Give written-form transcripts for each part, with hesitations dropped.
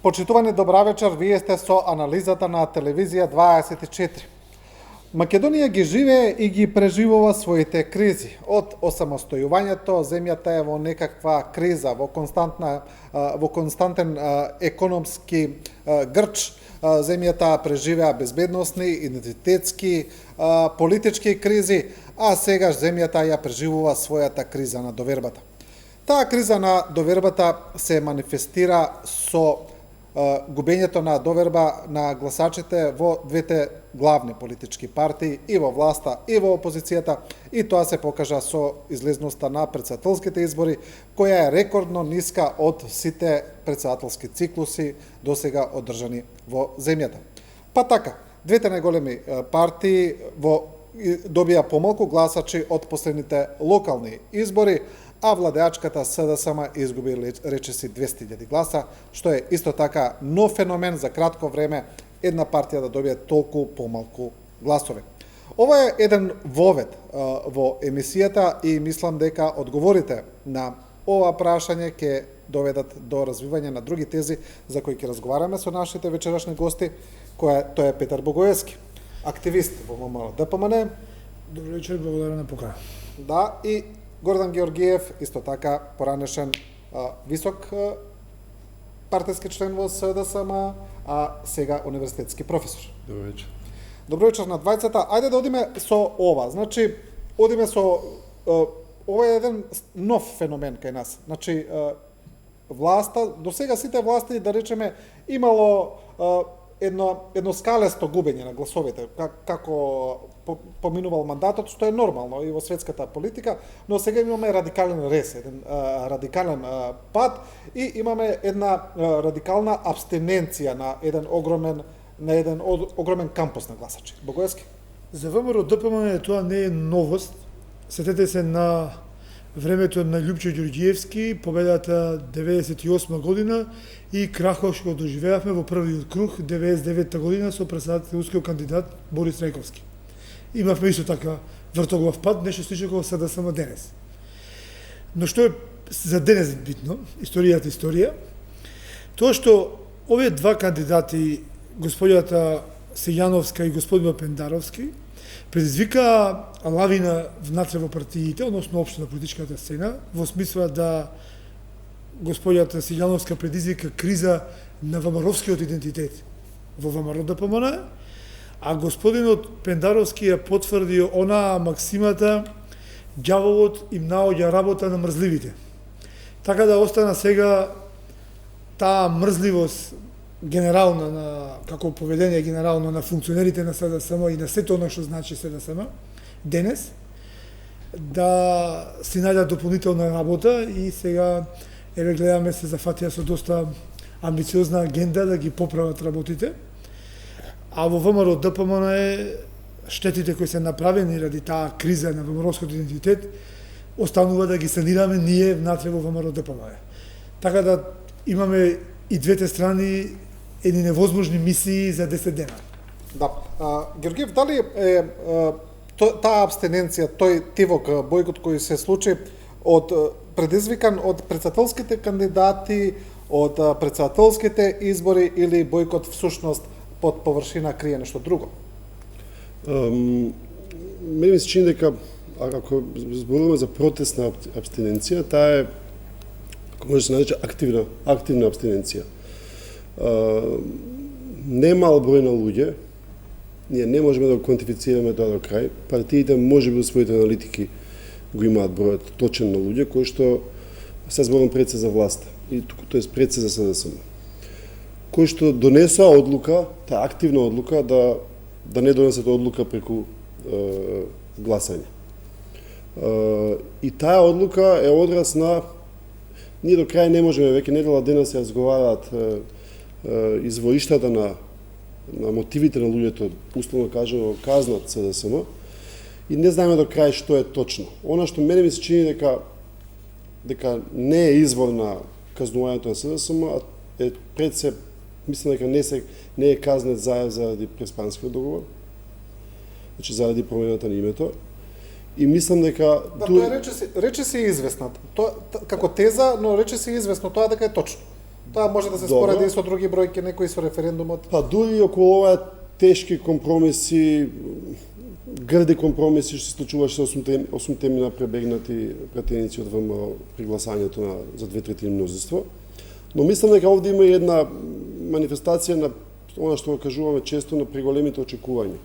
Почитувани добра вечер, вие сте со анализата на телевизија 24. Македонија ги живее и ги преживува своите кризи. Од осамостојувањето, земјата е во некаква криза, во константен економски грч. Земјата преживеа безбедносни, идентитетски, политички кризи, а сегаш земјата ја преживува својата криза на довербата. Таа криза на довербата се манифестира со губењето на доверба на гласачите во двете главни политички партии, и во власта, и во опозицијата, и тоа се покажа со излезноста на претседателските избори, која е рекордно ниска од сите претседателски циклуси досега одржани во земјата. Па така, двете најголеми партии добија помалку гласачи од последните локални избори, а владеачката СДСМ изгуби речиси 200.000 гласа, што е исто така нов феномен за кратко време една партија да добие толку помалку гласови. Ова е еден вовед во емисијата и мислам дека одговорите на ова прашање ќе доведат до развивање на други тези за кои ќе разговараме со нашите вечерашни гости, тој е Петар Богоевски, активист во ВМРО-ДПМН. Добро вечер, благодарам на покана. Да, и Гордан Георгиев, исто така поранешен висок партиски член во СДСМ, а сега универзитетски професор. Добро вечер. Добро вечер на двајцата. Ајде да одиме со ова. Значи, одиме со ова е еден нов феномен кај нас. Значи, власта, до сега сите власти, да речеме, имало едно скалесто губење на гласовите, како поминувал мандатот, што е нормално и во светската политика, но сега имаме радикален рез, еден радикален пат и имаме една радикална абстиненција на еден огромен кампус на гласачи. Богоевски? За ВМРО-ДПМН тоа не е новост. Сетете се на времето на Љупчо Ѓорѓиевски, победата 98 година и крахот што доживеавме во првиот круг 99 година со претседателскиот кандидат Борис Рајковски. Имавме исто така вртоглав пат, нешто слично како СДСМ денес. Но што е за денес битно, историја, тоа што овие два кандидати, господјата Силјановска и господинот Пендаровски, предизвика лавина внатре во партиите, односно општо на политичката сцена, во смисла да господјата Силјановска предизвика криза на ВМРО-вскиот идентитет во ВМРО-ДПМН, а господинот Пендаровски ја потврди онаа максимата ѓаволот им наоѓа работа на мрзливите. Така да остана сега таа мрзливост генерална како поведение генерално на функционерите на СДСМ и на сето оно што значи СДСМ денес, да си најдат дополнителна работа и сега гледаме се зафатија со доста амбициозна агенда да ги поправат работите. А во ВМРО-ДПМН штетите кои се направени ради таа криза на ВМРО-скиот идентитет останува да ги санираме ние внатре во ВМРО-ДПМН. Така да имаме и двете страни едни невозможни мисии за 10 дена. Да. Георгиев, дали е таа абстиненција, тој тивок бојкот кој се случи предизвикан од претседателските кандидати, од претседателските избори или бојкот всушност под површина крие нешто друго? Мене ми се чини дека ако зборуваме за протестна абстиненција, таа е, како може да се нарече, активна абстиненција. Немал број на луѓе, ние не можеме да го квантифицираме тоа до крај. Партиите може би во своите аналитики го имаат бројот точен на луѓе кои што се зборам пред се за власта и тоест пред се за СДСМ, кои што донесоа одлука, таа активна одлука да не донесат одлука преку гласање. И таа одлука е одраз на ние до крај не можеме, веќе недела дена се разговараат извориштата на мотивите на луѓето, условно кажано, казнат СДСМ, и не знаеме до крај што е точно. Она што мене ми се чини дека не е извор на казнувањето на СДСМ, а е пред се, мислам дека не е казнет заради преспанскиот договор, значи заради промената на името. И мислам дека да, тоа рече се известно. Тоа како теза, но рече се известно тоа дека е точно. Тоа може да се Добро. спореди со други бројки, некои со референдумот. Па дури околу оваа тешки компромиси, грди компромиси што се случуваше 8 темина пребегнати пратеници од ВМРО при гласањето за 2/3 мнозинство. Но мислам дека овде има една манифестација на она што го кажуваме често на преголемите очекувања,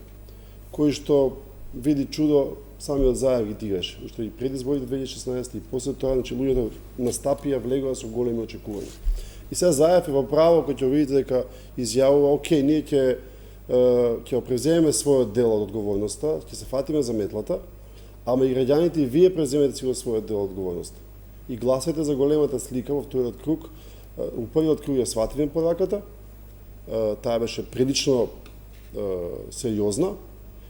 кои што види чудо самиот Заев ги тигаше, уште и пред изборите 2016 и после тоа, значи луѓето настапија, влегоа со големи очекувања. И сега Заев е во право кој ќе видите дека изјавува, окей, ние ќе преземеме својот дел од одговорноста, ќе се фатиме за метлата, ама и граѓаните и вие преземете си својот дел од одговорноста. И гласате за големата слика во вториот круг. Во првиот круг ја свативме пораката, таа беше прилично сериозна,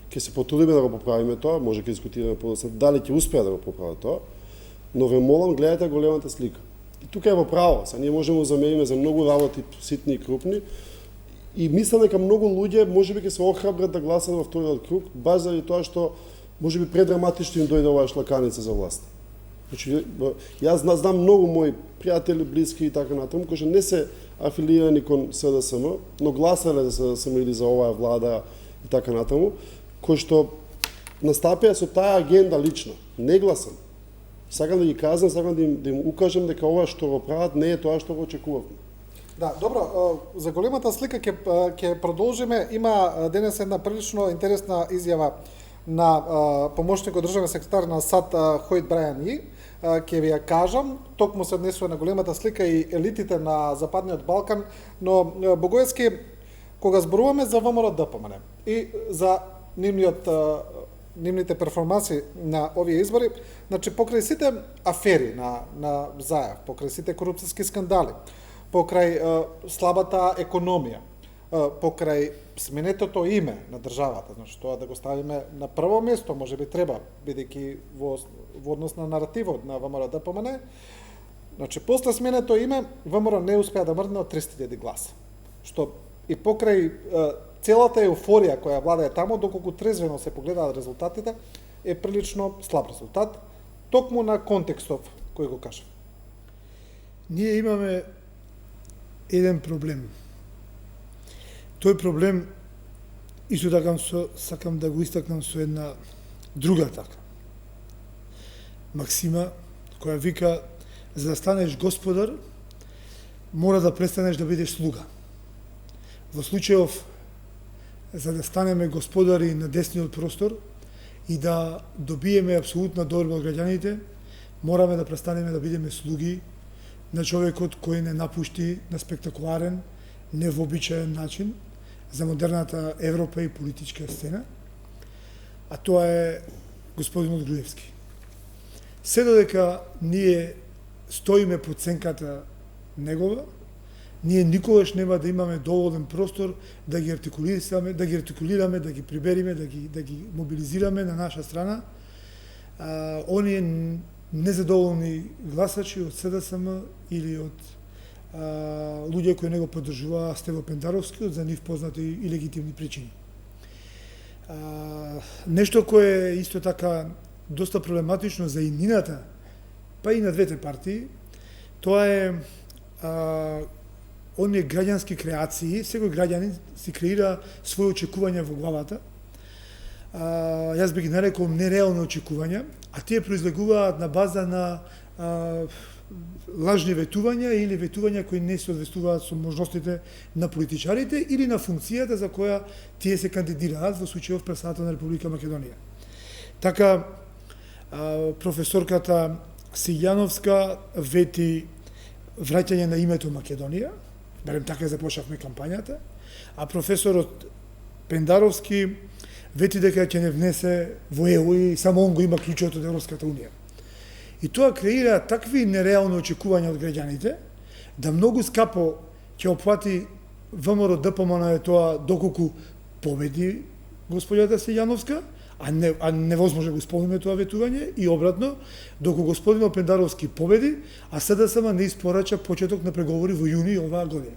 ќе се потрудиме да го поправиме тоа, може ќе дискутираме подоцна дали ќе успеа да го поправи тоа, но ве молам, гледате големата слика. И тука е во право, са ние можеме да замериме за многу работи ситни и крупни, и мислам дека многу луѓе можеби ќе се охрабрат да гласат во вториот круг, баш заради тоа што можеби предраматично им дојде оваа шлаканица за власт. Значи, јас знам многу мои пријатели, блиски и така натаму, кои што не се афилирани кон СДСМ, но гласале за СДСМ или за оваа влада и така натаму, кои што настапија со таа агенда лично. Не гласам. Сакам да ги кажам, сакам да им укажам дека ова што го прават не е тоа што го очекувавме. Да, добро, за големата слика ќе продолжиме. Има денес една прилично интересна изјава на помошникот државен секретар на САД Хојт Брајан И. Ќе ви ја кажам, токму се однесува на големата слика и елитите на Западниот Балкан, но Богоевски, кога зборуваме за ВМРО ДПМН и за нивните перформанси на овие избори, значи покрај сите афери на Заев, покрај сите корупцијски скандали, покрај слабата економија, покрај сменетото име на државата, значи тоа да го ставиме на прво место, можеби треба, бидејќи во однос на наративот на ВМРО ДПМН, значи после сменето име ВМРО не успеа да мрдне од 300.000 гласа. Што и покрај целата еуфорија која владее таму, доколку трезвено се погледаат резултатите, е прилично слаб резултат, токму на контекстов кој го кажа. Ние имаме еден проблем. Тој проблем исто така сакам да го истакнам со една друга така максима која вика: за да станеш господар, мора да престанеш да бидеш слуга. Во случајов, за да станеме господари на десниот простор и да добиеме апсолутна доверба од граѓаните, мораме да престанеме да бидеме слуги на човекот кој не напушти на спектакуларен, невообичаен начин за модерната Европа и политичка сцена, а тоа е господинот Груевски. Се додека ние стоиме под сенката негова, ние никогаш нема да имаме доволен простор да ги артикулираме, да ги прибериме, да ги мобилизираме на наша страна. Оние незадоволни гласачи од СДСМ или од луѓе кои не го поддржуваа Стево Пендаровски од за нив познати и легитимни причини. Нешто кое е исто така доста проблематично за иднината, па и на двете партии, тоа е оние граѓански креации. Секој граѓанин си креира своји очекувања во главата. Јас би ги нарекол нереални очекувања, а тие произлегуваат на база на лажни ветувања или ветувања кои не се одвестуваат со можностите на политичарите или на функцијата за која тие се кандидираат, во случајов председател на Република Македонија. Така, професорката Сијановска вети враќање на името Македонија, барем така започнавме кампањата, а професорот Пендаровски вети дека ќе не внесе во ЕУ и само он го има клучот од Европската унија. И тоа креира такви нереални очекувања од граѓаните, да многу скапо ќе оплати ВМРО ДПМН тоа доколку победи господјата Сијановска, а невозможно го исполниме тоа ветување, и обратно, доколку господинот Пендаровски победи, а СДСМ не испорача почеток на преговори во јуни оваа година.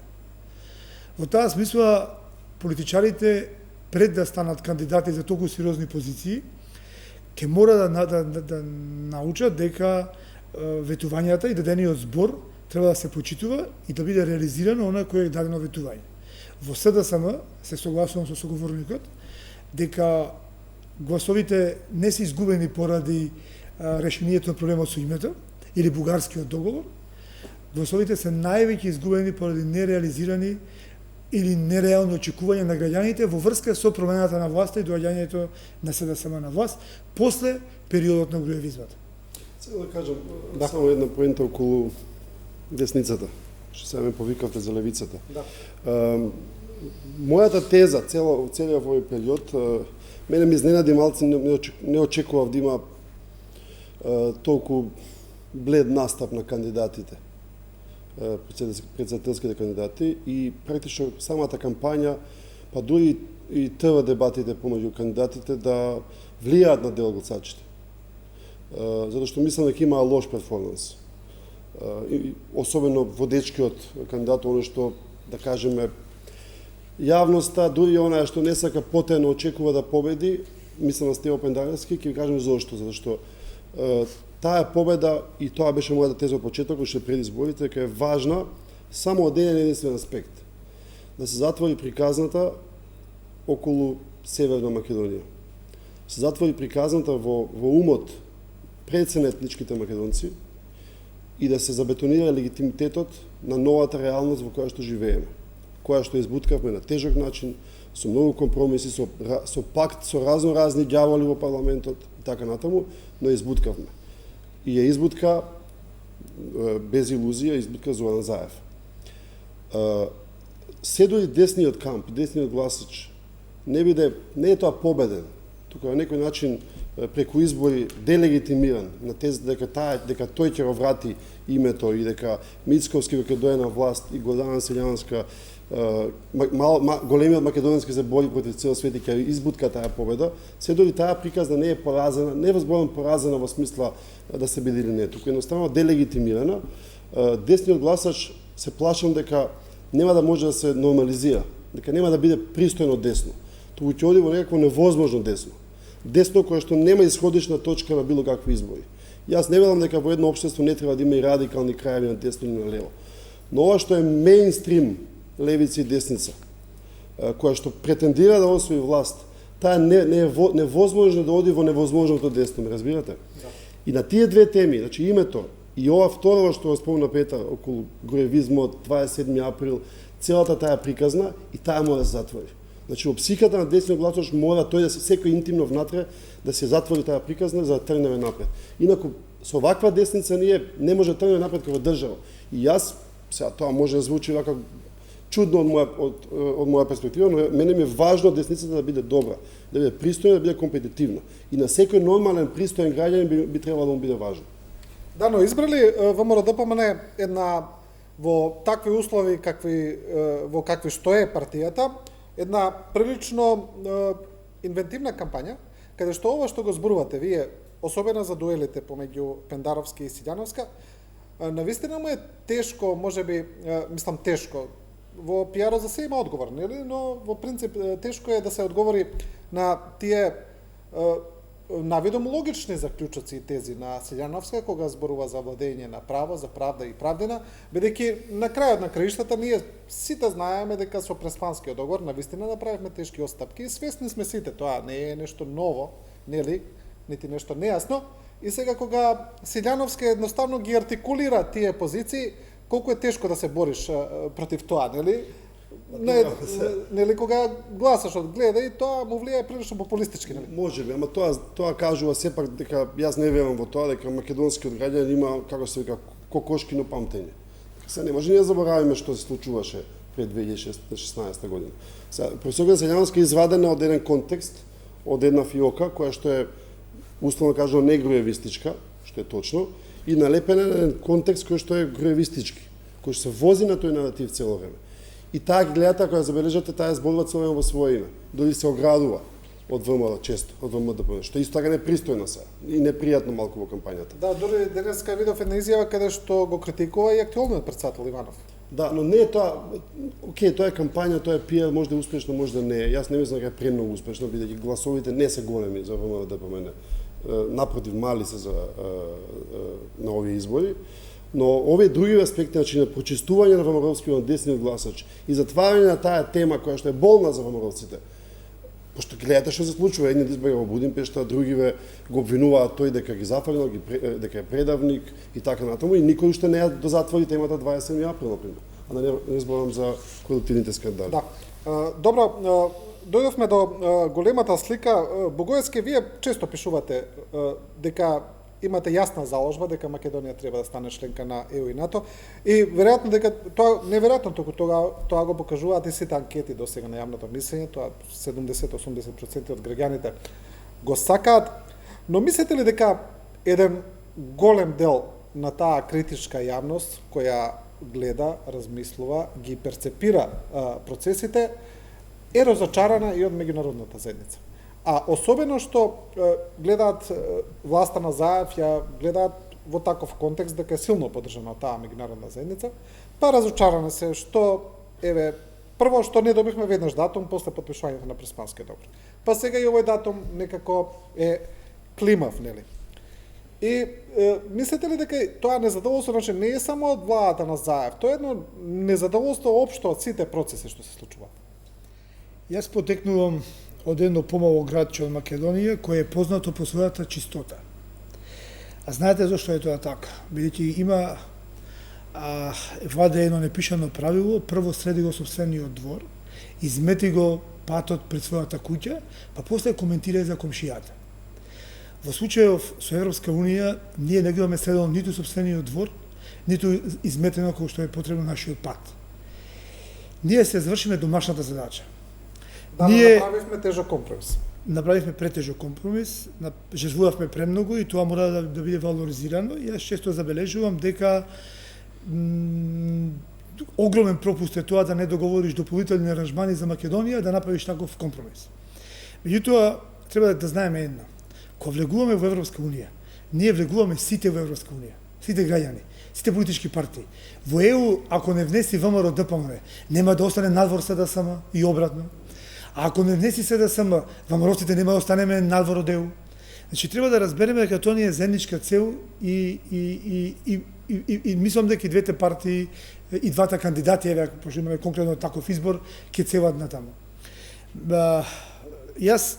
Во таа смисла, политичарите пред да станат кандидати за толку сериозни позиции, ќе мора да научат дека ветувањата и дадениот збор треба да се почитува и да биде реализирано она кое е дадено ветување. Во СДСМ се согласувам со соговорникот дека гласовите не се изгубени поради решението на проблемот со името или бугарскиот договор. Гласовите се највеќе изгубени поради нереализирани или нереално очекување на граѓаните во врска со промената на власта и доаѓањето на СДСМ на власт после периодот на груевизмата. Сега да кажам само една поента околу десницата, што сега ме повикавте за левицата. Да. Мојата теза, целиот овој период, мене ми изненади малце, не очекував да има толку блед настап на кандидатите, председателските кандидати, и практично самата кампања, па дури и ТВ дебатите помеѓу кандидатите да влијаат на дел гласачите. Затоа што мислам дека има лош перформанс. Особено водечкиот кандидат, оно што, да кажеме, јавноста, дури онаа што не сака потајно очекува да победи, мислам на Стево Пендаровски, ќе ви кажем зошто. Затоа што таа победа, и тоа беше мојата теза од почетокот, уште пред изборите, дека е важна само од еден единствен аспект. Да се затвори приказната околу Северна Македонија. Се затвори приказната во умот предсен етничките македонци и да се забетонира легитимитетот на новата реалност во која што живееме, која што избуткавме на тежок начин, со многу компромиси, со пакт со разни ѓаволи во парламентот и така натаму, но избуткавме. И ја избутка без илузија, избутка Зоран Заев. Се дори десниот камп, десниот гласач не е тоа победен, тука на некој начин преку избори делегитимиран на тезата дека тој ќе го врати името и дека Мицковски веќе дојде на власт и Гордана Селјанска, големиот македонски се бори против цел свет и ќе избутка таа победа, се дори таа приказна не е поразена, не е возборно поразена во смисла да се биде или не, туку едноставно делегитимирана. Десниот гласач се плашам дека нема да може да се нормализира, дека нема да биде пристојно десно, туку ќе оди во некакво невозможно десно. Десно кое што нема исходишна точка на било какви избори. Јас не велам дека во едно општество не треба да има и радикални крајеви на десно или на лево. Но ова што е мејнстрим левица и десница, која што претендира да освои власт, таа не е невозможно да оди во невозможното десно, ме разбирате? Да. И на тие две теми, значи името и ова второ што го спомна Петар околу груевизмот, 27 април, целата таа приказна и таа мора да се затвори. Значи, во психиката на десниот гласач мора тој да се секој интимно внатре да се затвори таа приказна за да тргнеме напред. Инаку со ваква десница ние не може да тргнеме напред како држава. И јас, сега тоа може да звучи вака чудно од моја перспектива, но мене ми е важно десницата да биде добра, да биде пристојна, да биде компетитивна. И на секој нормален, пристоен граѓанин би требало да му биде важно. Да, но избрали ВМРО ДПМН една во такви услови во какви што е партијата, една прилично инвентивна кампања, каде што ова што го зборувате вие, особено за дуелите помеѓу Пендаровски и Силјановска, навистина му е тешко, можеби, мислам тешко, во пиарот за се има одговор, нели? Но во принцип тешко е да се одговори на тие навидом логични заклучоци и тези на Силјановска кога зборува за владење на право, за правда и правдина, бидејќи на крајот на краиштата ние сите знаеме дека со Преспанскиот договор навистина направивме тешки отстапки и свесни сме сите, тоа не е нешто ново, нели, нити нешто нејасно. И сега кога Силјановска едноставно ги артикулира тие позиции, колку е тешко да се бориш против тоа, нели? Нели кога гласаш од гледа и тоа му влијае прилично популистички, нели? Може би, ама тоа кажува сепак дека јас не верувам во тоа дека македонскиот граѓанин има, како се вика, кокошкино памтење. Се не може да заборавиме што се случуваше пред 2016 година. Професор Селјановска е извадена од еден контекст, од една фиока која што е условно кажано негруевистичка, што е точно, и налепена на еден контекст кој што е груевистички, кој што се вози на тој наратив цело време. И таа гледата која забележате, таа зборува цело време во своје име. Дори се оградува од ВМРО често, од ВМРО, што исто така непристојно се и непријатно малку во кампањата. Да, дори денеска видов една изјава каде што го критикува и актуелниот председател Иванов. Да, но не е тоа, окей, тоа е кампања, тоа е пиар, може да е успешно, може да не е. Јас не мислам дека е премногу успешно, бидејќи гласовите не се големи за ВМРО ДПМН. Напротив, мали се на овие избори. Но овие други аспекти, значи на почистување на ВМРО-вскиот десниот гласач и затварање на таа тема која што е болна за ВМРО-вците, пошто гледате што се случува, едни избега во Будимпешта, другиве го обвинуваат тој дека ги затворил, дека е предавник и така натаму, и никој уште не ја дозатвори темата 27 април, например. А да не зборам за корупtivните скандали. Да. Добро, дојдовме до големата слика. Богоевски, вие често пишувате дека имате јасна заложба дека Македонија треба да стане членка на ЕУ и НАТО, и веројатно дека тоа неверојатно туку тоа го покажуваат и сите анкети до сега на јавното мислење, тоа 70-80% од граѓаните го сакаат, но мислите ли дека еден голем дел на таа критичка јавност која гледа, размислува, ги перцепира процесите, е разочарана и од меѓународната заедница? А особено што гледаат власта на Заев, ја гледаат во таков контекст дека е силно поддржана таа меѓународна заедница, па разочарана се што, еве, прво што не добивме веднаш датум после потпишувањето на Преспанскиот договор. Па сега и овој датум некако е климав, нели? И мислите ли дека тоа незадоволство, значи, не е само од владата на Заев, тоа е едно незадоволство општо од сите процеси што се случуваат? Јас потекнувам од едно помало градче од Македонија, кое е познато по својата чистота. А знаете зашто е тоа така? Бидејќи има владе едно непишано правило, прво среди го сопствениот двор, измети го патот пред својата куќа, па после коментирај за комшијата. Во случајов со Европска Унија, ние не ги имаме средено ниту сопствениот двор, ниту изметено кој што е потребно нашиот пат. Ние се завршиме домашната задача. Да, ние направивме тежок компромис. Направивме претежок компромис, жртвувавме премногу и тоа мора да биде валоризирано. Јас често забележувам дека огромен пропуст е тоа да не договориш дополнителни аранжмани за Македонија, да направиш таков компромис. Меѓутоа, треба да знаеме едно. Кога влегуваме во Европска Унија, ние влегуваме сите во Европска Унија, сите граѓани, сите политички партии. Во ЕУ, ако не внеси ВМРО ДПМН, нема да остане надвор СДСМ и обратно. А ако не внеси СДСМ, ВМРО-ците нема да останеме надвор од ЕУ. Значи, треба да разбереме дека тоа ни е заедничка цел и мислам дека и двете партии, и двата кандидати, пошто имаме конкретно таков избор, ќе целат на таму. Јас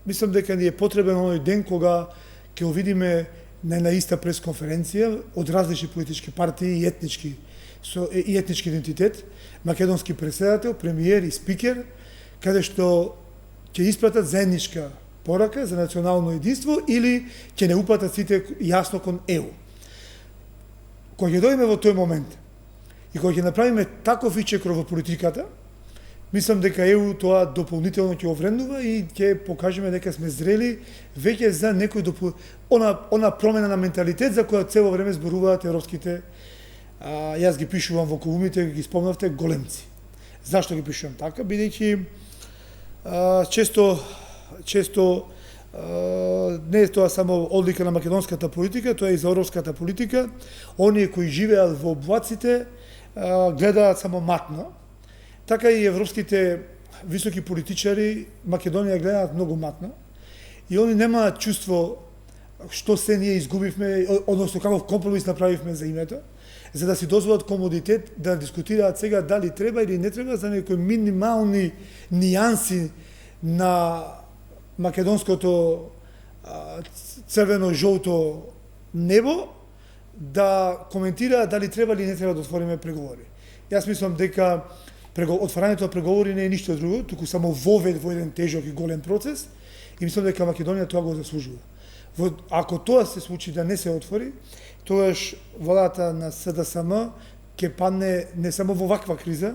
мислам дека ни е потребен оној ден кога ќе го видиме на една иста пресконференција од различни политички партии и етнички идентитет, македонски претседател, премиер и спикер, каде што ќе испратат заедничка порака за национално единство или ќе не упатат сите јасно кон ЕУ. Кога ќе дојдеме во тој момент и кога ќе направиме таков ичекор во политиката, мислам дека ЕУ тоа дополнително ќе овреднува и ќе покажеме дека сме зрели веќе за некој она промена на менталитет за која цело време зборуваат европските, јас ги пишувам во колумните, ги спомнавте, големци. Зашто ги пишувам така? Бидејќи често не е тоа само одлика на македонската политика, тоа е и за европската политика. Оние кои живеат во облаците гледаат само матно. Така и европските високи политичари Македонија гледаат многу матно. И они немаат чувство што се ние изгубивме, односно каков компромис направивме за името, за да си дозволат комодитет да дискутираат сега дали треба или не треба за некои минимални нијанси на македонското црвено-жолто небо, да коментираат дали треба или не треба да отвориме преговори. Јас мислам дека отварањето на преговори не е ништо друго, туку само вовед во еден тежок и голем процес, и мислам дека Македонија тоа го заслужува. Ако тоа се случи да не се отвори, тогаш владата на СДСМ ќе падне не само во ваква криза,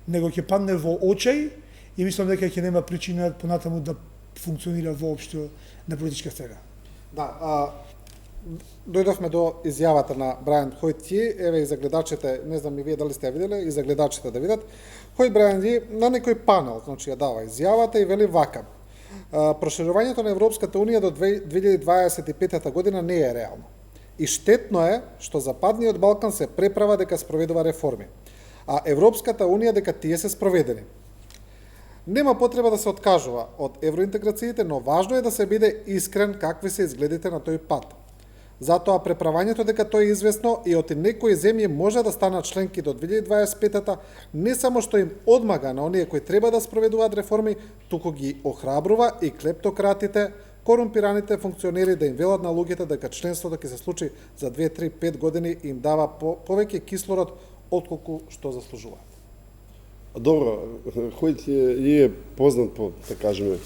него ќе падне во очај и мислам дека ќе нема причина понатаму да функционира воопшто на политичка сцена. Да, дојдовме до изјавата на Брајан Хојти, еве и за гледачите, не знам и вие дали сте ја виделе, и за гледачите да видат. Хојт Брајан на некој панел, значи ја дава изјавата и вели вака: проширувањето на Европската Унија до 2025 година не е реално. И штетно е што Западниот Балкан се преправа дека спроведува реформи, а Европската Унија дека тие се спроведени. Нема потреба да се откажува од евроинтеграциите, но важно е да се биде искрен какви се изгледите на тој пат. Затоа преправањето дека тоа е известно и оти некои земји може да станат членки до 2025-та, не само што им одмага на оние кои треба да спроведуваат реформи, туку ги охрабрува и клептократите, корумпираните функционери да им велат на луѓето дека членството ќе се случи за 2, 3, 5 години и им дава повеќе кислород отколку што заслужуваат. Добро, Хојт е познат по, да кажеме,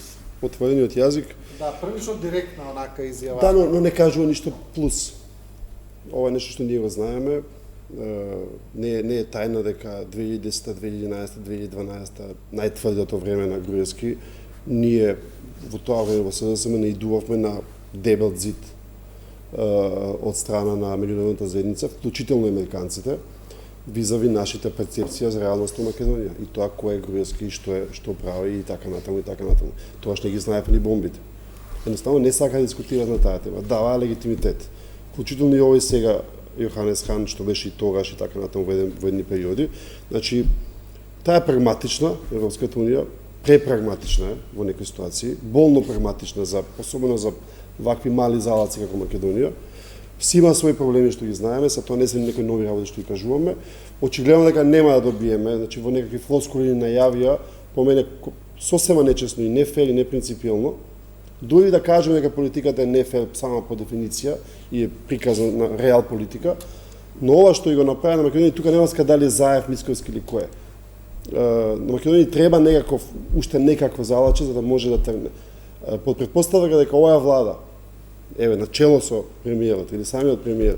отворениот јазик. Да, прилично директна онака изјава. Да, но не кажува ништо плюс. Ова е нешто што ние го знаеме. Не е тајна дека 2010, 2011, 2012 најтврдото време на Груевски, ние во тоа време во СДСМ не идувавме на дебел зид од страна на меѓународната заедница, вклучително американците, визави нашите перцепција за реалност во Македонија и тоа кој е Груевски и што прави и така натаму и така натаму. Тоа што не ги знаеме ни бомбите. Едноставно не сака да дискутираат на таа тема, даваа легитимитет. Вклучително и овој сега Јоханес Хан што беше и тогаш и така натаму во едни периоди. Значи таа е прагматична, Европската унија, препрагматична е во некои ситуации, болно прагматична особено за вакви мали залаци како Македонија. Си има своји проблеми што ги знаеме, са тоа не се некои нови работи што ги кажуваме. Очигледно дека нема да добиеме, значи во некакви флоскули најавија, по мене сосема нечесно и не фер и не принципиелно. Дури да кажеме дека политиката е не фер сама по дефиниција и е приказна на реал политика, но ова што и го направи на Македонија, тука нема ска дали Заев, Мицковски или кој е. На Македонија треба уште некакво залаче за да може да тргне. Под претпоставка дека оваа влада, еве на чело со премиерот или самиот премиер,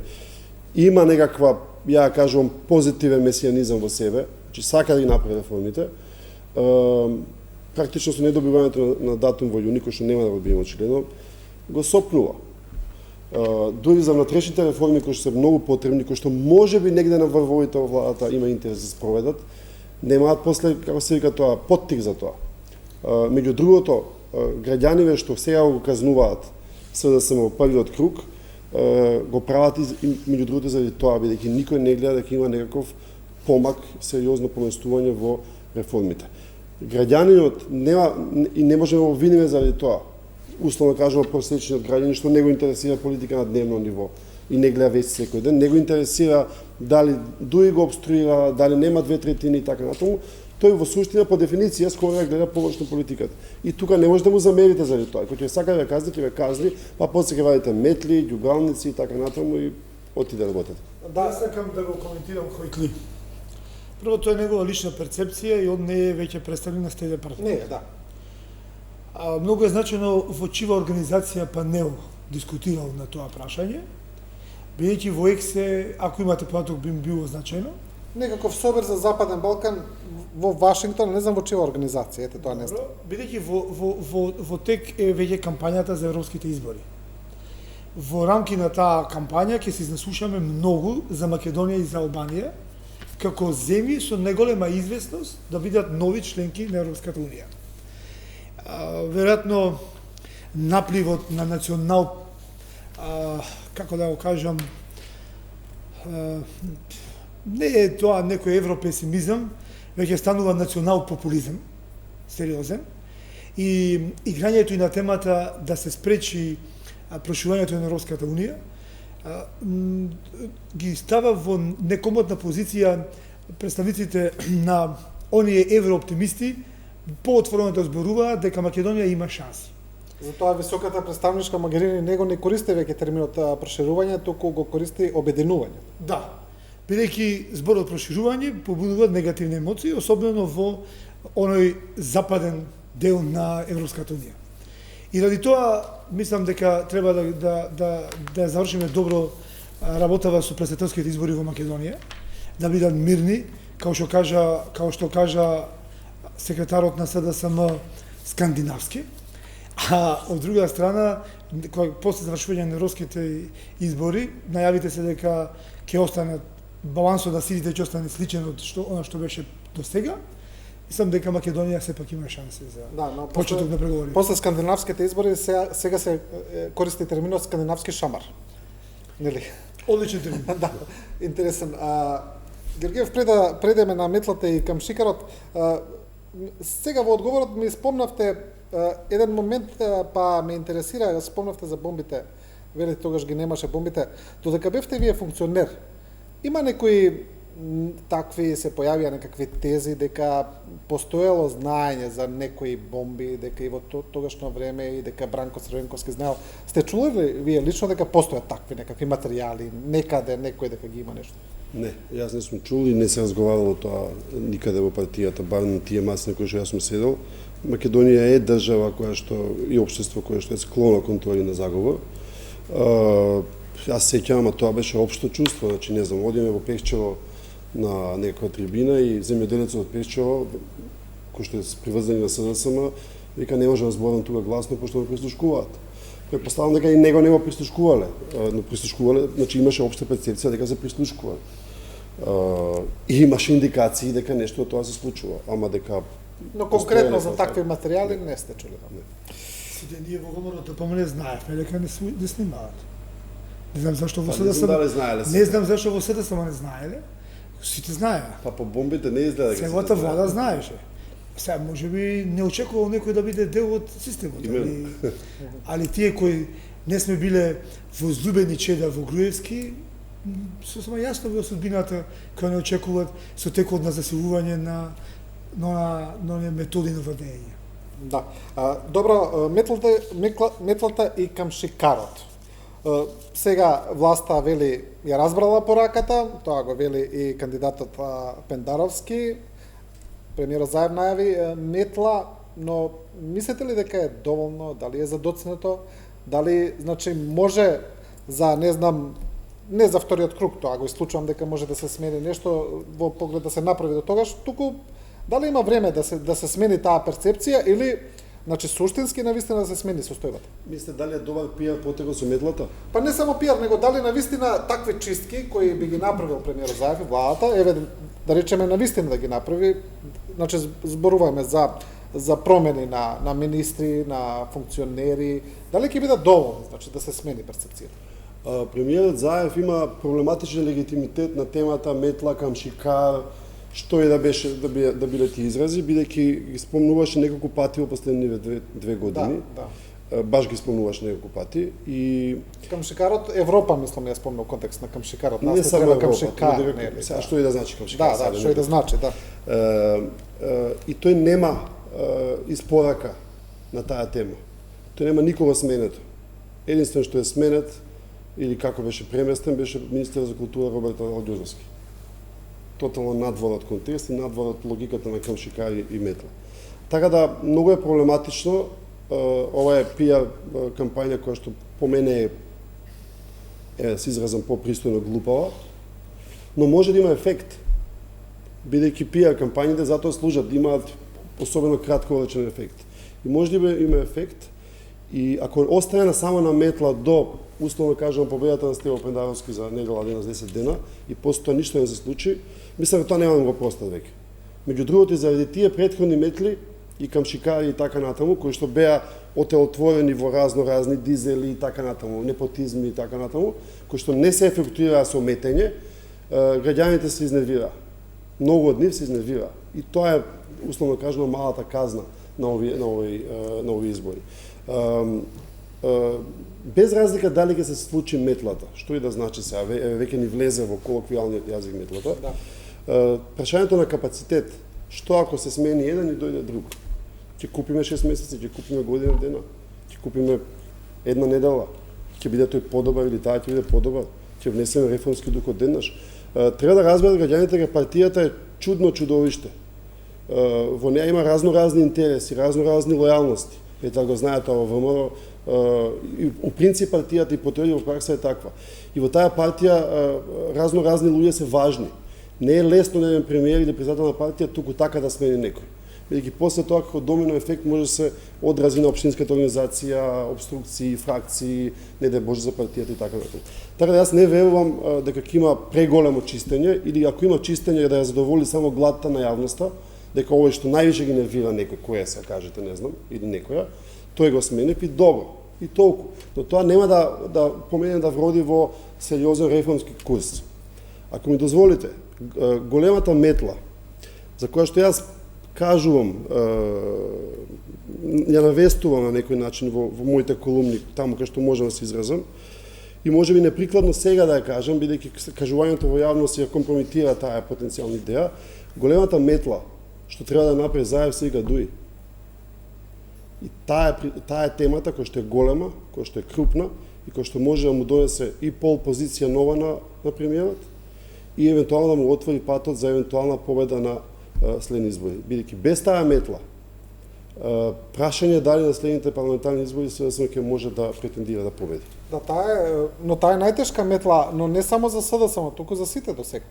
има некаква, ја кажувам, позитивен месијанизам во себе, значи сака да ги направи реформите, практично со недобивањето на датум во јуни, кој што нема да го добиеме очигледно, го сопнува. Дури за внатрешните реформи кои што се многу потребни, кои што можеби негде на врвовите во владата има интерес да се спроведат, немаат после, како се вика тоа, поттик за тоа. Меѓу другото, граѓаниве што сега го казнуваат СДСМ во првиот круг, го прават и меѓу другото заради тоа, бидејќи никој не гледа дека има некаков помак, сериозно поместување во реформите. Граѓанинот нема и не можеме да го виниме заради тоа. Условно кажано просечниот граѓанин што не го интересира политика на дневно ниво и не гледа вести секој ден, не го интересира дали дури го обструира, дали нема 2/3 и така натаму, тој во суштина по дефиниција скоро ја гледа површно политиката. И тука не може да му замерите заради тоа. Кој ќе сака да ја казни, ќе ве казни, па после ќе вадите метли, ѓугалници и така натаму и отиде да работат. Да, сакам да го коментирам Хојтли. Прво, тоа е негова лична перцепција и он не е веќе представник на Стејде партија. Не, да. Многу е значено во чива организација панел дискутирал на тоа прашање, бидејќи во ЕКСЕ, ако имате поdatок, би било значајно. Некаков собер за Западен Балкан во Вашингтон, не знам во чија организација, ете тоа не знам. Бидејќи во тек е веќе кампањата за европските избори. Во рамки на таа кампања ќе се изнесушаме многу за Македонија и за Албанија, како земји со најголема известност да бидат нови членки на Европската унија. Веројатно напливот на како да го кажам, не е тоа некој европесимизам, веќе станува национал популизам, сериозен, и играњето и на темата да се спречи прошувањето на Европската унија, ги става во некомотна позиција представниците на оние еврооптимисти, поотворено да зборуваат дека Македонија има шанси. Затоа високата представничка Могерини него не користи веќе терминот проширување, туку го користи обединување. Да, бидејќи зборот проширување побудува негативни емоции, особено во оној западен дел на Европската унија. И ради тоа мислам дека треба да завршиме добро работава со претседателските избори во Македонија, да бидат мирни, како што кажа секретарот на СДСМ скандинавски, а од друга страна, после завршување на европските избори, најавите се дека ќе остане балансот на силите ќе остане сличен од она што беше до сега. Мислам дека Македонија сепак има шанси за почеток на преговори. После скандинавските избори сега се користи терминот скандинавски шамар. Нели? Одличен термин. Да, интересен. Георгиев, предеме на метлата и кам шикарот, сега во одговорот ми спомнавте еден момент, па ме интересира, спомнавте за бомбите вели тогаш ги немаше бомбите, додека бевте вие функционер, има некои такви се појавија некакви тези дека постоело знаење за некои бомби, дека и во тогашно време и дека Бранко Црвенковски знаел. Сте чули ли вие лично дека постојат такви некакви материјали, некаде некој дека ги има нешто? Не, јас не сум чул и не се разговарало тоа никаде во партијата, бар на тие маси на кои што јас сум седел. Македонија е држава која што и општество кое што е склоно кон на заговор. Јас сеќавам, тоа беше општо чувство, значи не знам, одиме во Пешчево на некоја трибина и земјоделецот од Пешчево, кој што е приврзани на СДСМ, вика не може да зборам тука гласно пошто ме прислушкуваат. Претпоставам дека и него не го прислушкувале, но прислушкувале, значи имаше општа перцепција дека се прислушкувале. И имаше индикации дека нешто од тоа се случува, ама дека Но конкретно за такви материјали не сте чули. Сите ние во Гоморното помале знаевме дека не снимаат. Не знам зашто во Па, не знам дали знаеле Не знам зашто во СДСМ не знаеле. Сите знаеа. Па по бомбите не изгледа дека Целата влада знаеше. Сега можеби не очекувал некој да биде дел од системот, али тие кои не сме биле возлюбени чеда во Груевски, сосема јасно во судбината која не очекуваат со текот на засилување на методи на владење. Да. Добро, метлата и камшикарот. Сега власта вели ја разбрала пораката, тоа го вели и кандидатот Пендаровски. Премиерот Заев најави метла, но мислите ли дека е доволно, дали е задоцнето, дали значи може за не знам не за вториот круг, тоа го исклучувам дека може да се смени нешто во поглед да се направи до тогаш, туку дали има време да се смени таа перцепција или значи суштински навистина да се смени состојбата? Мислите дали е добар пиар потегот со метлата? Па не само пиар, него дали навистина такви чистки кои би ги направил премиерот Заев и владата, еве да речеме навистина да ги направи, значи зборуваме за промени на министри, на функционери, дали ќе бидат доволни, значи да се смени перцепцијата? Премиерот Заев има проблематичен легитимитет на темата метла, камшикар, што е да беше да биле тие изрази, бидејќи ги спомнуваше неколку пати во последниве две години. Да. Баш ги спомнуваше неколку пати и камшикарот Европа мислам ја спомнал контекст на камшикарот. Не само Европа, камшикар, сега што и да значи камшикар. Да, што и да значи, да. И тој нема испорака на таа тема. Тој нема никога сменето. Единствено што е сменет или како беше преместен беше министер за култура Роберт Алјузовски. Тотално надвор од контекст и надвор од логиката на камшикари и метла. Така да, многу е проблематично. Ова е пиар кампања која што по мене е се изразам попристојно глупава, но може да има ефект. Бидејќи пиар кампањите затоа служат да имаат особено краткорочен ефект. И може да има ефект и ако остане само на метла до условно кажам победата на Стево Пендаровски за недела дена за 10 дена и после тоа ништо не се случи, мислам дека тоа нема да го простат веќе. Меѓу другото и заради тие претходни метли и камшикари и така натаму, кои што беа отворени во разни дизели и така натаму, непотизми и така натаму, кои што не се ефектуираа со метење, граѓаните се изнервираа. Многу од нив се изнервираа. И тоа е, условно кажано, малата казна на овие избори. Без разлика дали ќе се случи метлата, што и да значи сега, веќе ни влезе во колоквијалниот јазик метлата, прашањето на капацитет, што ако се смени еден и дојде друг? Ќе купиме 6 месеци, ќе купиме година дена, ќе купиме една недела, ќе биде тој подобар или таа ќе биде подобар, ќе внесеме реформски дух од деннаш. Треба да разберат граѓаните дека партијата е чудно чудовиште. Во неја има разни интереси, разни лојалности. Ете го знаете тоа во ВМРО, у принцип партијата и потреди во пракса е таква. И во таа партија разни луѓе се важни. Не е лесно да еден премиер или председател на партија туку така да смени некој. Бидејќи после тоа како домино ефект може да се одрази на општинската организација, обструкции, фракции, не да Боже за партијата и така натаму. Така да јас не верувам дека ќе има преголемо чистење или ако има чистење да ја задоволи само гладта на јавноста, дека овој што највише ги нервира некој, кој се кажете, не знам, или некоја, тој го сменив и добро, и толку. Но тоа нема да помене да вроди во сериозен реформски курс. Ако ми дозволите, големата метла, за која што јас кажувам, ја навестувам на некој начин во моите колумни, таму кај што можам да се изразам, и можеби неприкладно сега да ја кажам, бидејќи кажувањето во јавност ја компрометира таа потенцијална идеја, големата метла што треба да направи Заев сега дуи. И таа е темата која што е голема, која што е крупна и која што може да му донесе и пол позиција нова на премиерот и евентуално да му отвори патот за евентуална победа на следни избори. Бидејќи без таа метла, прашање дали на следните парламентарни избори СДСМ ќе може да претендира да победи. Да, но таа е најтешка метла, но не само за СДСМ, туку за сите до сега.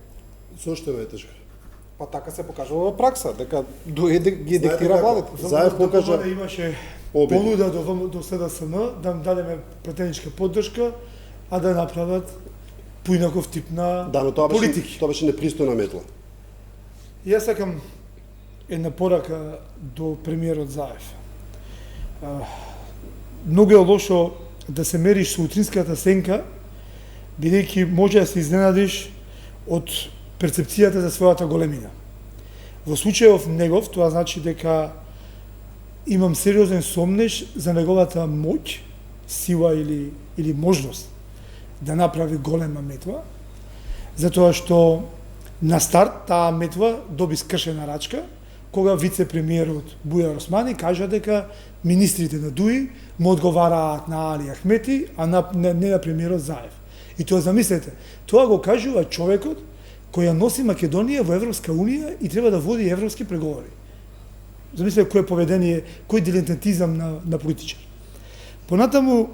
Зошто е најтешка? Па така се покажува во пракса, дека ги диктира владите. Заев покажа да имаше понуда до СДСМ да им дадеме претеничка поддршка, а да направат поинаков тип на политики. Тоа беше непристојна метла. Јас сакам една порака до премиерот Заев. Многу е лошо да се мериш со утринската сенка, бидејќи може да се изненадиш од перцепцијата за својата големина. Во случајов негов, тоа значи дека имам сериозен сомнеж за неговата моќ, сила или можност да направи голема метла, затоа што на старт таа метла доби скршена рачка, кога вице-премиерот Бујар Османи кажа дека министрите на ДУИ му одговараат на Али Ахмети, а не на премиерот Заев. И тоа замислете, тоа го кажува човекот кој ја носи Македонија во Европска Унија и треба да води европски преговори. Замислете кој поведение, кој дилетантизам на политичар. Понатаму,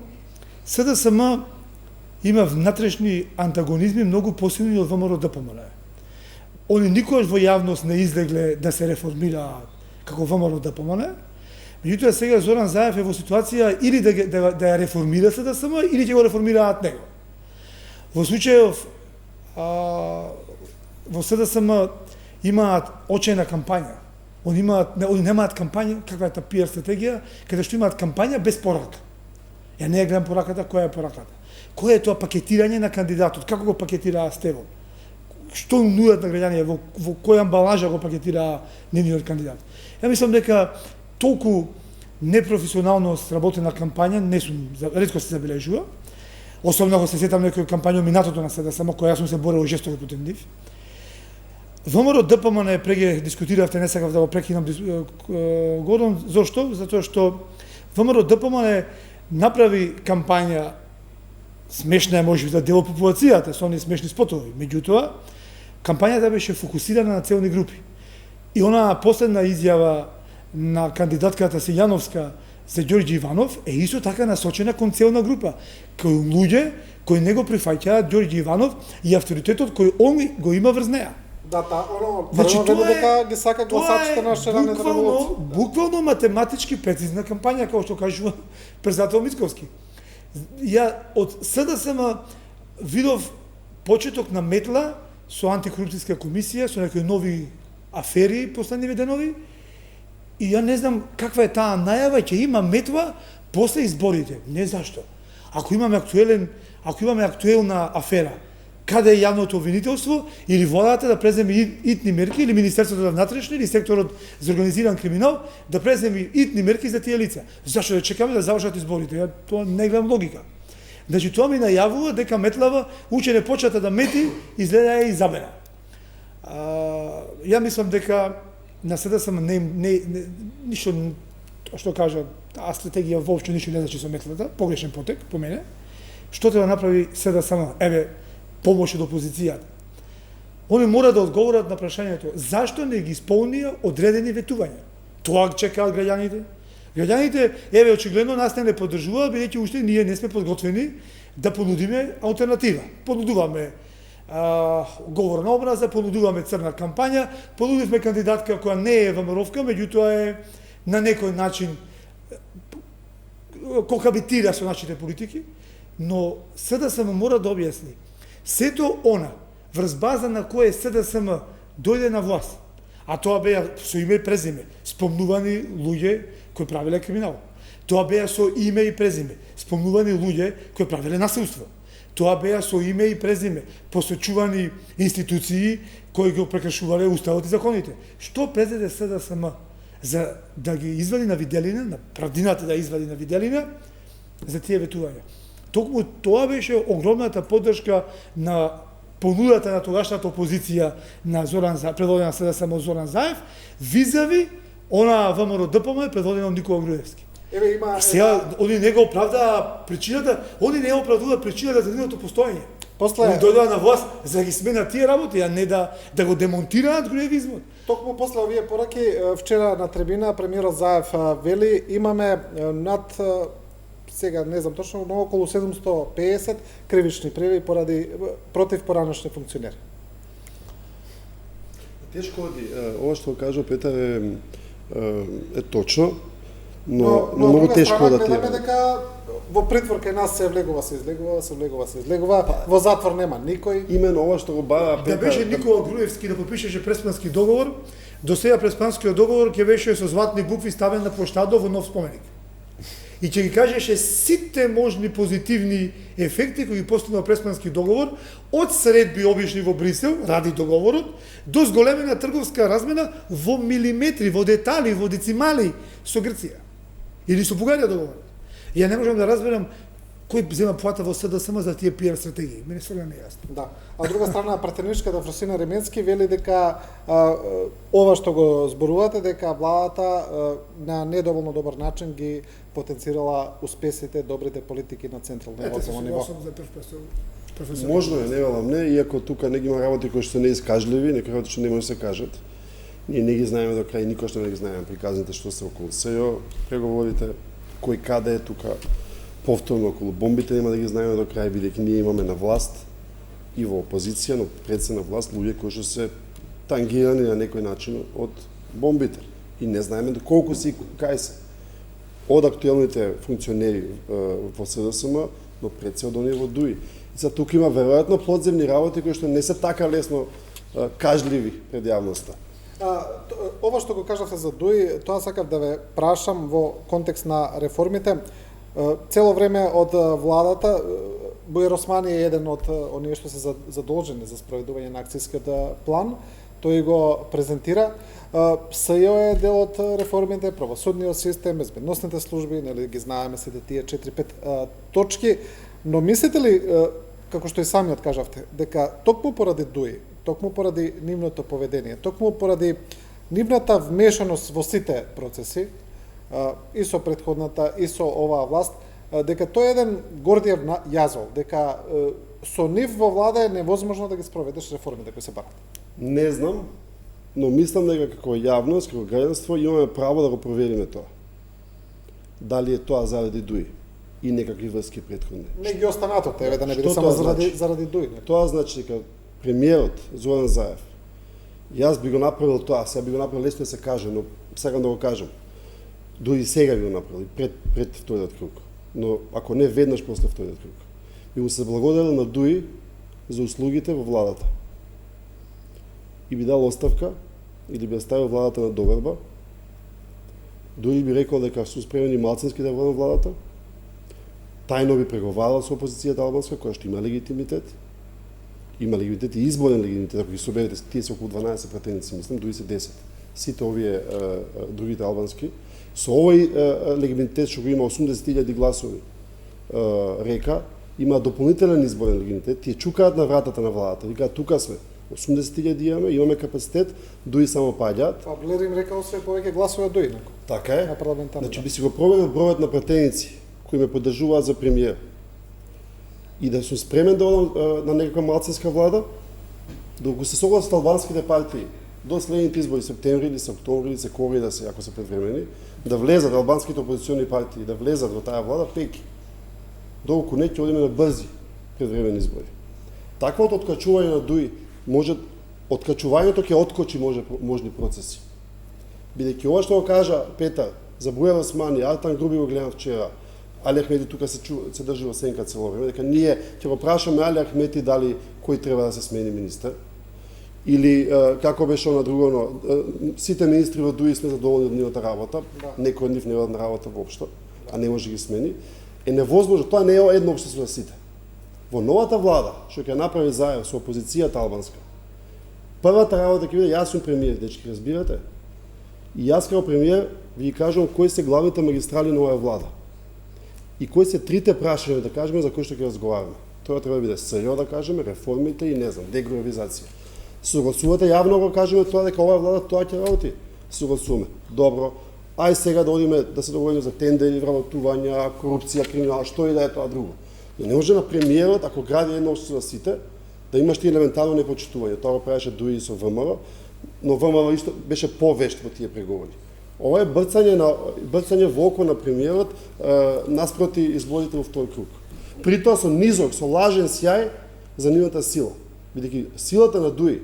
СДСМ има внатрешни антагонизми многу посилни од ВМРО ДПМН. Они никогаш во јавност не излегле да се реформираат како ВМРО ДПМН, меѓутоа сега Зоран Заев е во ситуација или да ја реформира СДСМ или ќе го реформираат него. Во случајов во СДСМ имаат очена кампања. Они немаат кампања, каква е та пиар стратегија, каде што имаат кампања без порака. Ја не ја гледам пораката, која е пораката. Кој е тоа пакетирање на кандидатот? Како го пакетираа Стевон? Што нудат на граѓаните, во која амбалажа го пакетираа нивниот кандидат? Ја мислам дека толку непрофесионално сработена кампања ретко се забележува. Особено ако се сетам некој кампања минатото на СДСМ, која јас сум се борел жестоко против нив. ВМРО ДПМН преге дискутиравте, не сакав да го прекинам Гордон, зошто? Затоа што ВМРО ДПМН направи кампања смешна е може да дел популацијата со оние смешни спотови. Меѓутоа, кампањата беше фокусирана на целни групи. И она последна изјава на кандидатката Силјановска за Ѓорѓи Иванов е исто така насочена кон целна група, кои луѓе кои не го прифаќаат Ѓорѓи Иванов и авторитетот кој он го има врз неа. Да, прво веде дека ги сака гласачите на шераната револуција. Буквално математички прецизна кампања, како што кажува председател Мицковски. Ја од СДСМ видов почеток на метла со антикорупцијска комисија, со некои нови афери последниве денови, и ја не знам каква е таа најава, ќе има метла после изборите. Не зашто. Ако имаме актуелна афера, каде е јавното обвинителство, или владата да преземе итни мерки, или Министерството за внатрешни, или секторот за организиран криминал, да преземе итни мерки за тие лица. Зашто да чекаме да завршат изборите? Ја тоа не гледам логика. Значи тоа ми најавува дека метлава учене почета да мети, изгледа е изабера. Ја мислам дека на СДСМ ништо, што кажа, таа стратегија воопшто ништо не значи со метлата, погрешен потек, по мене. Што треба направи СДСМ? Еве, помош од опозицијата. Они мора да одговорат на прашањето зашто не ги исполнија одредени ветувања. Тоа чекаат граѓаните. Граѓаните, еве, очигледно нас не поддржуваат, бидејќи уште ние не сме подготвени да понудиме алтернатива. Понудуваме говор на образа, понудуваме црна кампања, понудивме кандидатка која не е ВМРО-вка, меѓутоа е на некој начин кохабитира со нашите политики, но СДСМ мора да објасни сето она врз база на кое СДСМ дојде на власт, а тоа беа со име и презиме спомнувани луѓе кои правеле криминал. Тоа беа со име и презиме спомнувани луѓе кои правеле насилство. Тоа беа со име и презиме посочувани институции кои го прекршувале уставот и законите. Што презеде СДСМ за да ги извади на виделина, на правдината да извади на виделина за тие ветувања? Токму тоа беше огромната поддршка на понудата на тогашната опозиција на Зоран Заев, предводена сега само Зоран Заев, визави она ВМРО ДПМ предводена од Никола Груевски. Еве има Сега, они не го оправдаа причината, они не оправдаа причината за нивното постоење. После Они дојдоа на власт за да ги сменат тие работи, а не да го демонтираат груевизмот. токму после овие пораки вчера на трибина премиерот Заев вели имаме над сега не знам точно, но околу 750 кривични пријави поради против поранешни функционери. Тешко оди. Ова што кажа Петар е точно, но многу тешко да ти. Дека во притвор кај нас се влегува, се излегува, се влегува, се излегува, во затвор нема никој. Именно ова што го бара Да Петар. беше Никола Груевски да подпишеше Преспански договор, до сега Преспанскиот договор ќе беше со златни букви ставен на площадот во нов споменик. И ќе ги кажеше сите можни позитивни ефекти кои ги постигнува Преспански договор, од средби обични во Брисел, ради договорот, до зголемена трговска размена во милиметри, во детали, во децимали со Грција. Или со Бугарија договорот. Ја не можам да разберам кој зема плата во СДСМ за тие пиар стратегии. Мене стварно не е јасно. Да. А од друга страна пратеничката Фросина Ременски вели дека ова што го зборувате дека владата на недоволно добар начин ги потенцирала успесите, добрите политики на централно и локално ниво. Професор. Можно е, не велам не, иако тука не ги има работи кои што се неискажливи, некои работи што не може да се кажат. Ние не ги знаеме до крај, никош не ги знаеме приказните што се околу СЕО, преговорите, кој каде е тука, повторно околу бомбите нема да ги знаеме до крај, бидејќи ние имаме на власт и во опозиција, но пред се на власт луѓе кои што се тангирани на некој начин од бомбите. И не знаеме колку си кај се. Од актуелните функционери во СДСМ, но пред се од оние во ДУИ. И за тука има веројатно подземни работи кои што не се така лесно кажливи пред јавноста. Ова што го кажавте за ДУИ, тоа сакав да ве прашам во контекст на реформите. Цело време од владата, Бујар Османи е еден од оние што се задолжени за спроведување на акцијскиот план, тој го презентира. СЈО е дел од реформите, правосудниот систем, безбедносните служби, нели ги знаеме сите тие 4-5 точки, но мислите ли, како што и самиот кажавте, дека токму поради ДУИ, токму поради нивното поведение, токму поради нивната вмешаност во сите процеси, и со претходната, и со оваа власт, дека тој е еден Гордиев јазол, дека со нив во влада е невозможно да ги спроведеш реформите кои се барат. Не знам, но мислам дека како јавност, како граѓанство имаме право да го провериме тоа. Дали е тоа заради ДУИ и некакви врски претходни. Не ги останатоте, еве да не биде Што само тоа значи? заради ДУИ. Тоа значи дека премиерот Зоран Заев, јас би го направил тоа, сега би го направил лесно да се каже, но сакам да го кажам. Дури сега би го направил, пред вториот круг. Но ако не веднаш после вториот круг. Би му се благодарил на ДУИ за услугите во владата. И би дал оставка, или би оставил владата на доверба. Дури би рекол дека су спремени малцински да водат владата. Тајно би преговарал со опозицијата албанска, која што има легитимитет. Има легитимитет и изборен легитимитет, ако ги соберете, тие се околу 12 пратеници, мислам, дури се 10. Сите овие другите албански. Со овој легитимитет што го има 80.000 гласови река, има дополнителен изборен легитимитет, тие чукаат на вратата на владата, викаат тука сме, 80.000 имаме капацитет, дуи само паѓаат. Па Блер им рекал се повеќе гласови од ДУИ, Така е. на парламентарно. Значи би си го проверил бројот на пратеници кои ме поддржуваат за премиер. И да сум спремен да одам на некаква малцинска влада, да го се согласат албанските партии до следните избори, септември или октомври или кога да се, ако се предвремени, да влезат албанските опозициони партии, да влезат во таа влада пеки. Долку не ќе одиме на брзи предвремени избори. Таквото откачување на ДУИ може, откачувањето ќе откочи можни процеси. Бидејќи ова што го кажа Петар за Бујар Османи, Артан Груби го гледам вчера, Али Ахмети тука се држи во сенка цело време, дека ние ќе го прашаме Али Ахмети дали кој треба да се смени министер. Или како беше она друго, сите министри во ДУИ сме задоволни од нивната работа, некој од нив не одат на работа воопшто, а не може да ги смени. Е невозможно, тоа не е едно општество за сите. Во новата влада, што ќе направи Заев со опозицијата албанска, првата работа ќе биде јас сум премиер, дечки, разбирате? И јас како премиер ви кажувам кои се главните магистрали на оваа влада. и кои се трите прашања, да кажеме, за кои што ќе разговараме. Тоа треба да биде СЈО, да кажеме, реформите и, не знам, дегровизација. Согласувате јавно го кажеме тоа дека оваа влада тоа ќе работи. Согласуваме. Добро. Ај сега да одиме да се договориме за тендери, вработувања, корупција, криминал, што и да е тоа друго. Но не може на премиерот, ако гради едно општество за сите, да имаш ти елементарно непочитување. Тоа го правеше Дуи со ВМРО, но ВМРО исто беше повешт во тие преговори. Ова е брцање во око на премиерот наспроти изборите во втори круг. При тоа со низок, со лажен сјај за нивната сила. Бидејќи силата на Дуи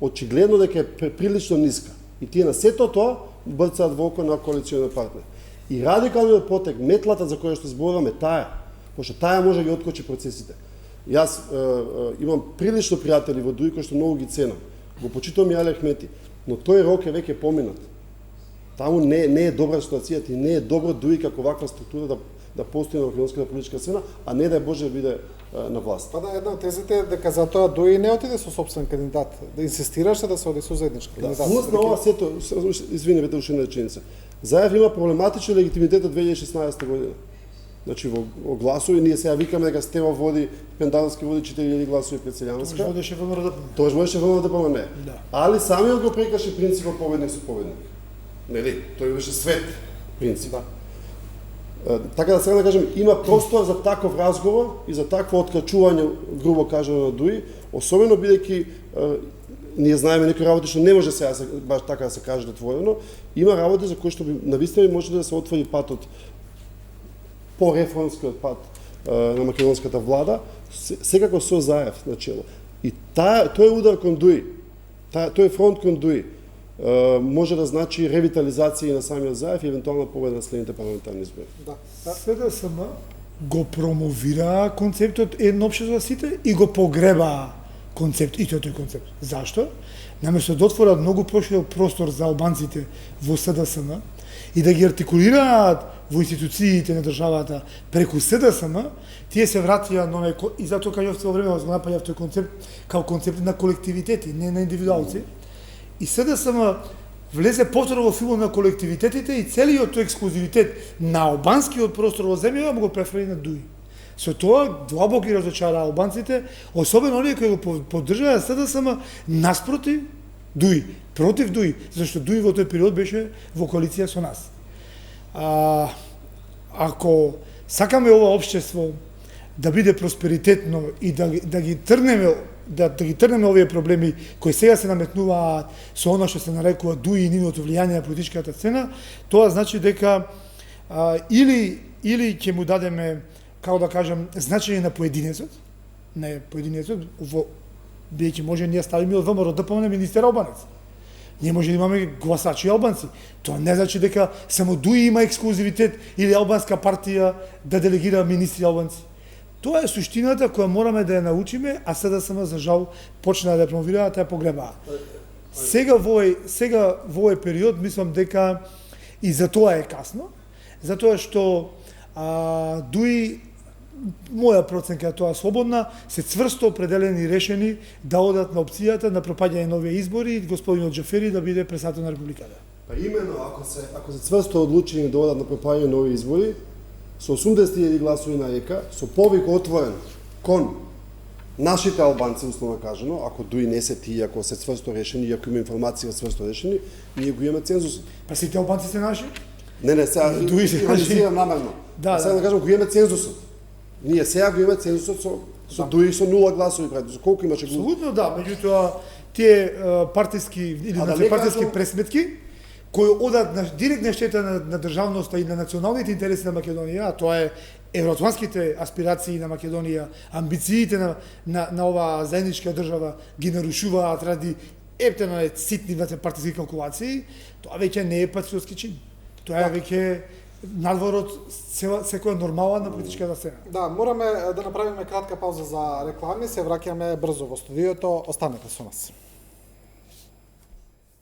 очигледно дека е прилично ниска. И тие на сето тоа брцаат во око на коалиционен партнер. И радикалниот потек, метлата за која што зборуваме, таа, пошто таа може да ги откочи процесите. Јас имам прилично пријатели во Дуи кои што многу ги ценам. Го почитувам и Али Ахмети, но тој рок е веќе поминат. Таму не е добра ситуацијата и не е добро Дуи како ваква структура да постои на македонската политичка сцена, а не да Боже биде на власт. Па да, една од тезите е дека затоа Дуи не отиде со собствен кандидат, да инсистираше да се оди со заеднички кандидат. Плюс на ова сето, извини, вете уште една реченица. Заев има проблематичен легитимитет од 2016 година. Значи во гласови ние сега викаме дека Стева води, Пендаровски води 4000 гласови пред Селјанска. Тоа водеше ВМРО. Тоа водеше ВМРО, не. Да. Али самиот го прекаше принципот победник со победник. Нели? Тој беше свет принцип. Да. Така да сега да кажем, има простор за таков разговор и за такво откачување, грубо кажано, на Дуи, особено бидејќи ние знаеме некои работи што не може сега баш така да се каже отворено, има работи за кои што навистина може да се отвори патот по-реформскиот пат на македонската влада, секако со Заев на чело. И тој удар кон Дуи, тој фронт кон Дуи, може да значи ревитализација на самиот Заев и евентуална победа на следните парламентарни избори. Да. СДСМ го промовира концептот едно општество за сите и го погреба тој концепт. Зашто? Наместо да отворат многу проширок простор за албанците во СДСМ и да ги артикулираат во институциите на државата преку СДСМ, тие се вратија на и затоа кажав цело време го напаѓав тој концепт како концепт на колективитети, не на индивидуалци. И СДСМ влезе повторно во филмот на колективитетите и целиот тој ексклузивитет на албанскиот простор во земјава му го префрли на Дуи. Со тоа длабоко ги разочара албанците, особено оние кои го поддржаа СДСМ наспротив Дуи, против Дуи, зашто Дуи во тој период беше во коалиција со нас. Ако сакаме ова општество да биде просперитетно и да ги трнеме овие проблеми кои сега се наметнуваат со она што се нарекува Дуи и нивното влијание на политичката сцена, тоа значи дека или ќе му дадеме, како да кажам, значење на поединецот, бидејќи може ние ставиме од ВМРО ДПМН министер албанец. Ние може да имаме гласачи албанци. Тоа не значи дека само Дуи има ексклузивитет или албанска партија да делегира министри албанци. Тоа е суштината која мораме да ја научиме, а СДСМ за жал почна да ја промовира, да ја погреба. Сега во овој период мислам дека и за тоа е касно, затоа што Дуи, моја проценка е тоа слободна, се цврсто определени и решени да одат на опцијата на пропаѓање на овие избори и господинот Џафери да биде председател на републиката. Па именно, ако се цврсто одлучени да одат на пропаѓање на овие избори, со 80.000 гласови на ЕКА, со повик отворен кон нашите албанци, условно кажано, ако Дуи не се тие, ако се цврсто решени, ако има информација цврсто решени, ние го имаме цензус. Па сите албанци се наши? Не, сега Дуи се наши. намерно. Да, сега да кажам, го имаме цензусот. Ние сега го имаме цензусот со Дуи со 0 гласови пред. За колку имаше гласови? Абсолютно да, меѓутоа тие партиски или партиски пресметки кои одат на директна штета на државноста и на националните интереси на Македонија, а тоа е евроатлантските аспирации на Македонија, амбициите на оваа заедничка држава ги нарушуваат ради ептено ситни партиски калкулации, тоа веќе не е патриотски чин. Тоа е веќе надвор од секоја нормала на политичката сцена. Да, мораме да направиме кратка пауза за реклами, се враќаме брзо во студиото, останете со нас.